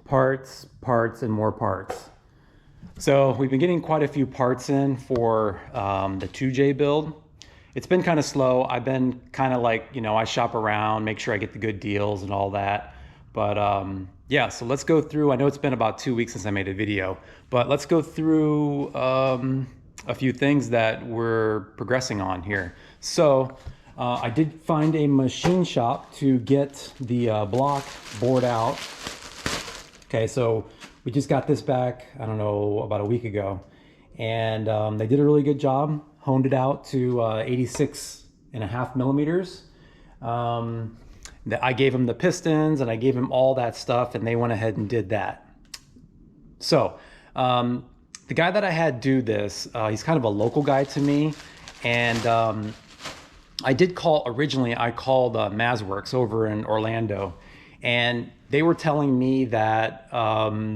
Parts, and more parts. So we've been getting quite a few parts in for the 2J build. It's been kind of slow. I've been kind of like, you know, I shop around, make sure I get the good deals and all that. But yeah, so let's go through. I know it's been about 2 weeks since I made a video, but let's go through a few things that we're progressing on here. So I did find a machine shop to get the block bored out. Okay, so we just got this back, I don't know, about a week ago. And they did a really good job, honed it out to 86.5 millimeters. I gave them the pistons and I gave them all that stuff, and they went ahead and did that. So the guy that I had do this, he's kind of a local guy to me. And I did call, originally I called Mazworks over in Orlando, and they were telling me that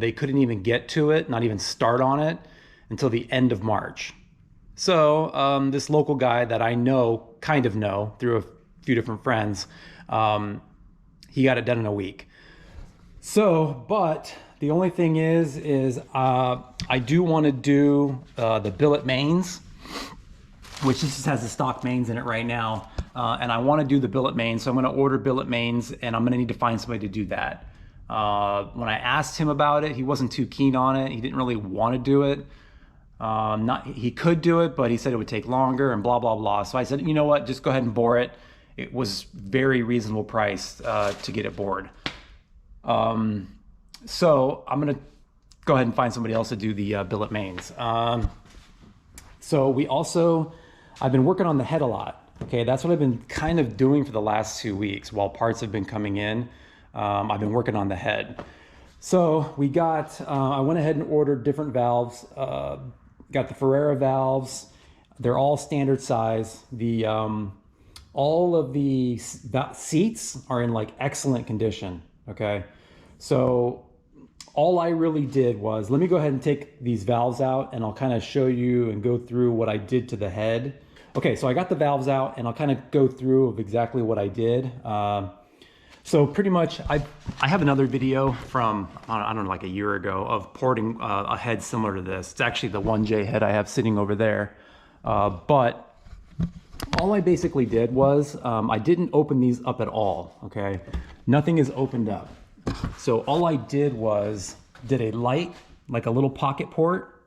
they couldn't even get to it, not even start on it, until the end of March. So this local guy that I know, kind of know, through a few different friends, he got it done in a week. So, but the only thing is I do want to do the billet mains, which just has the stock mains in it right now. And I want to do the billet mains, so I'm going to order billet mains, and I'm going to need to find somebody to do that. When I asked him about it, he wasn't too keen on it. He didn't really want to do it. He could do it, but he said it would take longer and blah, blah, blah. So I said, you know what, just go ahead and bore it. It was very reasonable price to get it bored. So I'm going to go ahead and find somebody else to do the billet mains. So we also, I've been working on the head a lot. Okay, that's what I've been kind of doing for the last 2 weeks while parts have been coming in. I've been working on the head. So we got, I went ahead and ordered different valves. Got the Ferrea Valves. They're all standard size. The all of the seats are in like excellent condition. Okay, so all I really did was, let me go ahead and take these valves out, and I'll kind of show you and go through what I did to the head. Okay, so I got the valves out, and I'll kind of go through of exactly what I did. So pretty much, I have another video from, I don't know, like a year ago of porting a head similar to this. It's actually the 1J head I have sitting over there. But all I basically did was, I didn't open these up at all, okay? Nothing is opened up. So all I did was, did a light, like a little pocket port,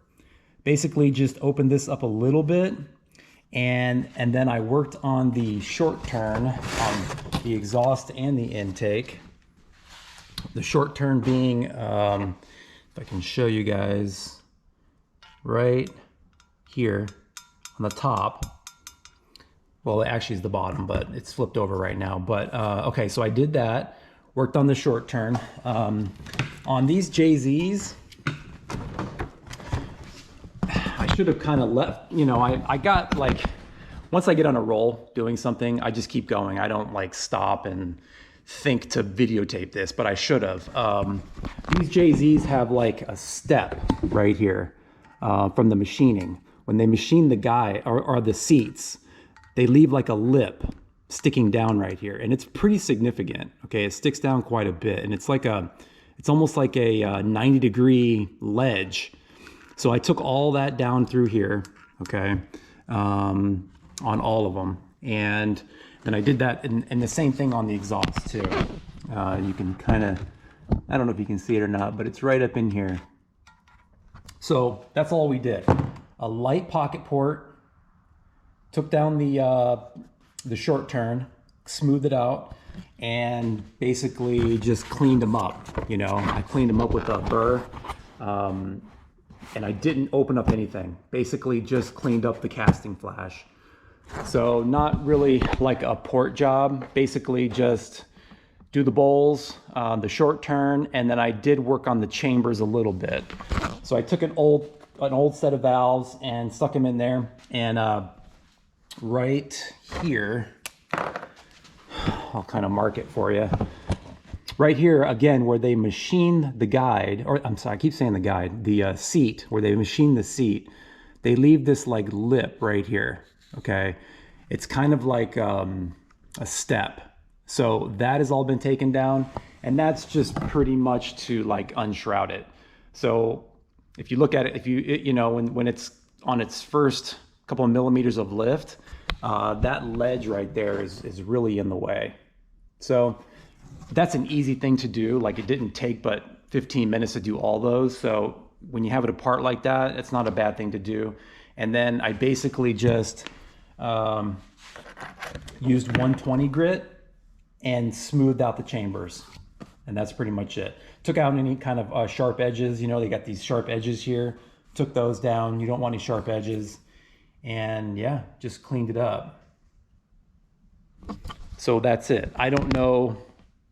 basically just opened this up a little bit, and then I worked on the short turn on the exhaust and the intake. The short turn being, if I can show you guys, right here on the top. Well, it actually is the bottom, but it's flipped over right now. But okay, so I did that, worked on the short turn. On these JZs, I should have kind of left, you know, I got like, once I get on a roll doing something, I just keep going. I don't like stop and think to videotape this, but I should have. These JZs have like a step right here from the machining. When they machine the guy or the seats, they leave like a lip sticking down right here, and it's pretty significant. Okay, it sticks down quite a bit, and it's like it's almost like a 90-degree ledge. So I took all that down through here, okay, on all of them, and then I did that, and the same thing on the exhaust too. You can kind of, I don't know if you can see it or not, but it's right up in here. So that's all we did. A light pocket port, took down the short turn, smoothed it out, and basically just cleaned them up. You know, I cleaned them up with a burr, and I didn't open up anything. Basically just cleaned up the casting flash. So not really like a port job, basically just do the bowls, the short turn, and then I did work on the chambers a little bit. So I took an old set of valves and stuck them in there, and right here, I'll kind of mark it for you. Right here, again, where they machine the guide, or I'm sorry, I keep saying the guide, the seat, where they machine the seat, they leave this like lip right here, okay? It's kind of like a step. So that has all been taken down, and that's just pretty much to like unshroud it. So if you look at it, if you know, when it's on its first couple of millimeters of lift, that ledge right there is really in the way. So that's an easy thing to do. Like, it didn't take but 15 minutes to do all those. So when you have it apart like that, it's not a bad thing to do. And then I basically just used 120 grit and smoothed out the chambers. And that's pretty much it. Took out any kind of sharp edges. You know, they got these sharp edges here. Took those down. You don't want any sharp edges. And yeah, just cleaned it up. So that's it. I don't know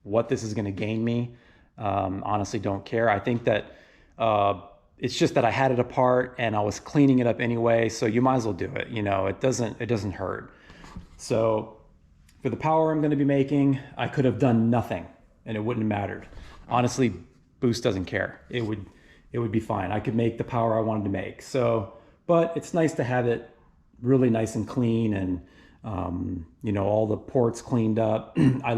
what this is going to gain me. Honestly, don't care. I think that it's just that I had it apart and I was cleaning it up anyway. So you might as well do it. You know, it doesn't hurt. So for the power I'm going to be making, I could have done nothing and it wouldn't have mattered. Honestly, Boost doesn't care. It would be fine. I could make the power I wanted to make. So, but it's nice to have it really nice and clean, and you know, all the ports cleaned up. I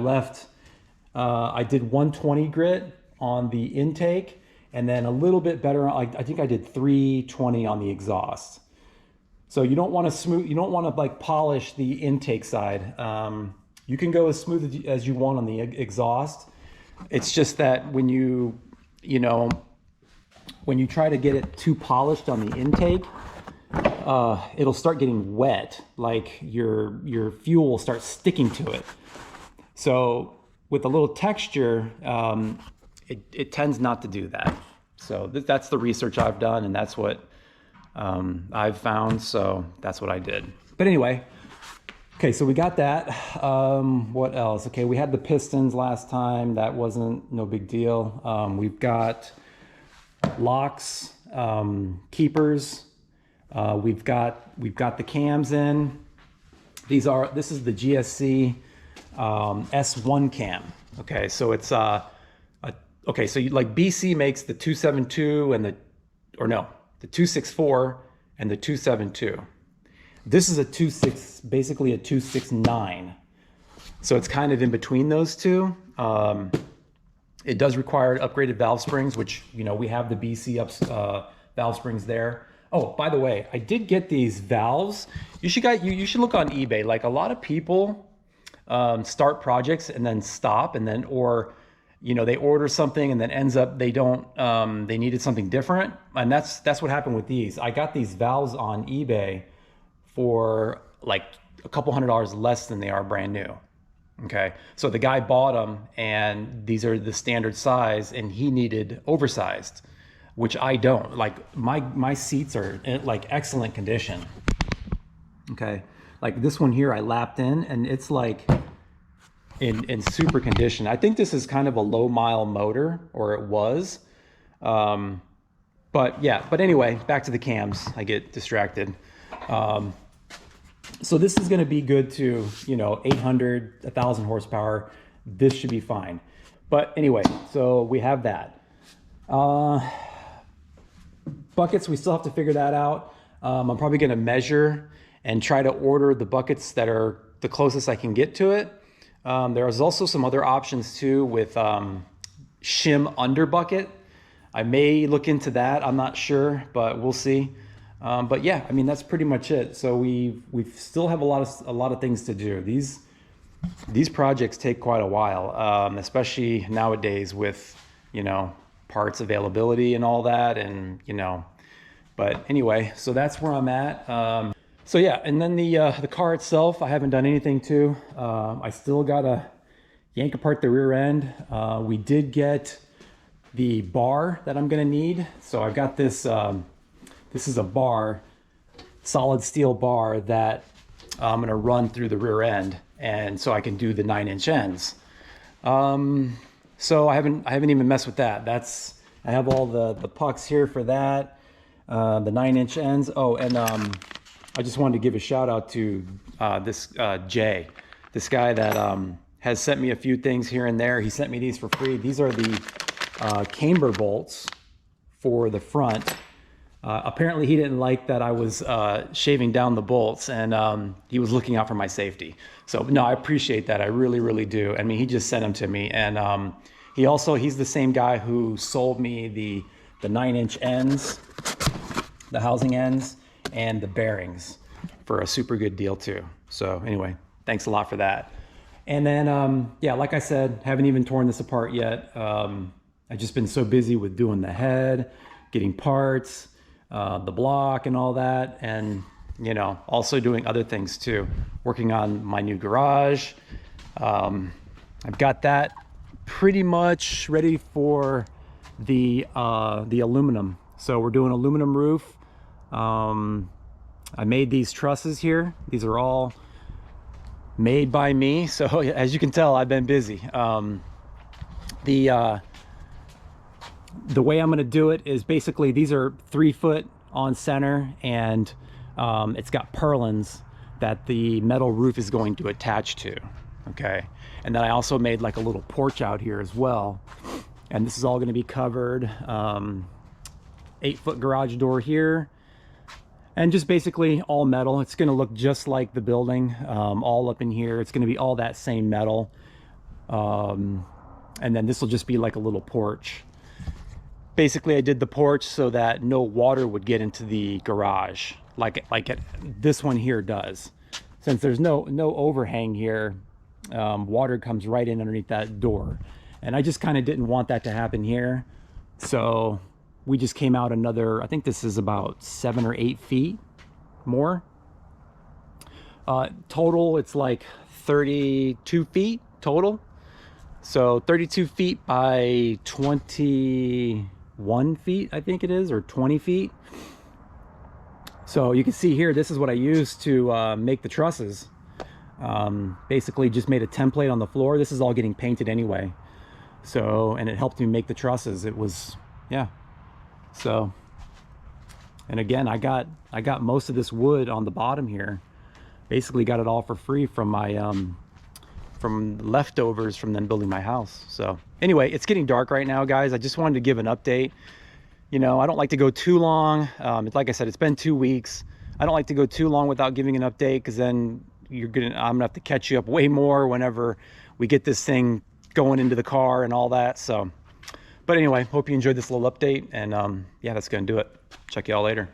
did 120 grit on the intake, and then a little bit better. I think I did 320 on the exhaust. So you don't want to smooth, you don't want to like polish the intake side. You can go as smooth as you want on the exhaust. It's just that when you try to get it too polished on the intake, it'll start getting wet. Like your fuel will start sticking to it. So with a little texture, it tends not to do that. So that's the research I've done, and that's what I've found. So that's what I did. But anyway, okay, so we got that. What else? Okay, we had the Pistons last time. That wasn't no big deal. We've got locks, keepers. We've got the cams in. This is the GSC S1 Cam. Okay, so it's okay, so like BC makes the 272 and the 264 and the 272. This is basically a 269. So it's kind of in between those two. It does require upgraded valve springs, which, you know, we have the BC valve springs there. Oh, by the way, I did get these valves. You should look on eBay. Like, a lot of people start projects and then stop, and then, or, you know, they order something and then ends up they needed something different. And that's what happened with these. I got these valves on eBay for like a couple $100 less than they are brand new. Okay, so the guy bought them, and these are the standard size, and he needed oversized, which I don't. Like, my seats are in like excellent condition. Okay, like this one here I lapped in, and it's like in super condition. I think this is kind of a low mile motor, or it was. But yeah, but anyway, back to the cams. I get distracted. So this is going to be good to, you know, 800, 1,000 horsepower. This should be fine. But anyway, so we have that. Buckets, we still have to figure that out. I'm probably going to measure and try to order the buckets that are the closest I can get to it. There's also some other options too with shim under bucket. I may look into that. I'm not sure, but we'll see. But yeah, I mean, that's pretty much it. So we still have a lot of things to do. These projects take quite a while, especially nowadays with, you know, parts availability and all that, and, you know, but anyway, so that's where I'm at. So yeah, and then the car itself, I haven't done anything to. I still gotta yank apart the rear end. We did get the bar that I'm gonna need. So I've got this. This is a bar, solid steel bar that I'm gonna run through the rear end, and so I can do the 9-inch ends. So I haven't even messed with that. I have all the pucks here for that, the 9-inch ends. Oh, and I just wanted to give a shout out to this Jay, this guy that has sent me a few things here and there. He sent me these for free. These are the camber bolts for the front. Apparently he didn't like that I was shaving down the bolts, and he was looking out for my safety. So no, I appreciate that. I really, really do. I mean, he just sent them to me, and he's the same guy who sold me the 9-inch ends, the housing ends, and the bearings for a super good deal too. So anyway, thanks a lot for that. And then, yeah, like I said, haven't even torn this apart yet. I've just been so busy with doing the head, getting parts, the block and all that. And, you know, also doing other things too. Working on my new garage. I've got that pretty much ready for the aluminum. So we're doing aluminum roof. I made these trusses here. These are all made by me. So as you can tell, I've been busy. The way I'm going to do it is basically these are 3 foot on center, and it's got purlins that the metal roof is going to attach to. Okay. And then I also made like a little porch out here as well. And this is all going to be covered. 8-foot garage door here. And just basically all metal. It's going to look just like the building, all up in here. It's going to be all that same metal. And then this will just be like a little porch. Basically, I did the porch so that no water would get into the garage, like this one here does. Since there's no overhang here, water comes right in underneath that door. And I just kind of didn't want that to happen here. So we just came out another, I think this is about 7 or 8 feet more. Total, it's like 32 feet total. So 32 feet by 21 feet, I think it is, or 20 feet. So you can see here, this is what I used to make the trusses. Basically just made a template on the floor. This is all getting painted anyway. So, and it helped me make the trusses. It was, yeah. So, and again, I got most of this wood on the bottom here. Basically got it all for free from my from leftovers from them building my house. So anyway, it's getting dark right now, guys. I just wanted to give an update. You know, I don't like to go too long. Like I said, it's been 2 weeks. I don't like to go too long without giving an update, because then I'm gonna have to catch you up way more whenever we get this thing going into the car and all that. So, but anyway, hope you enjoyed this little update, and yeah, that's gonna do it. Check y'all later.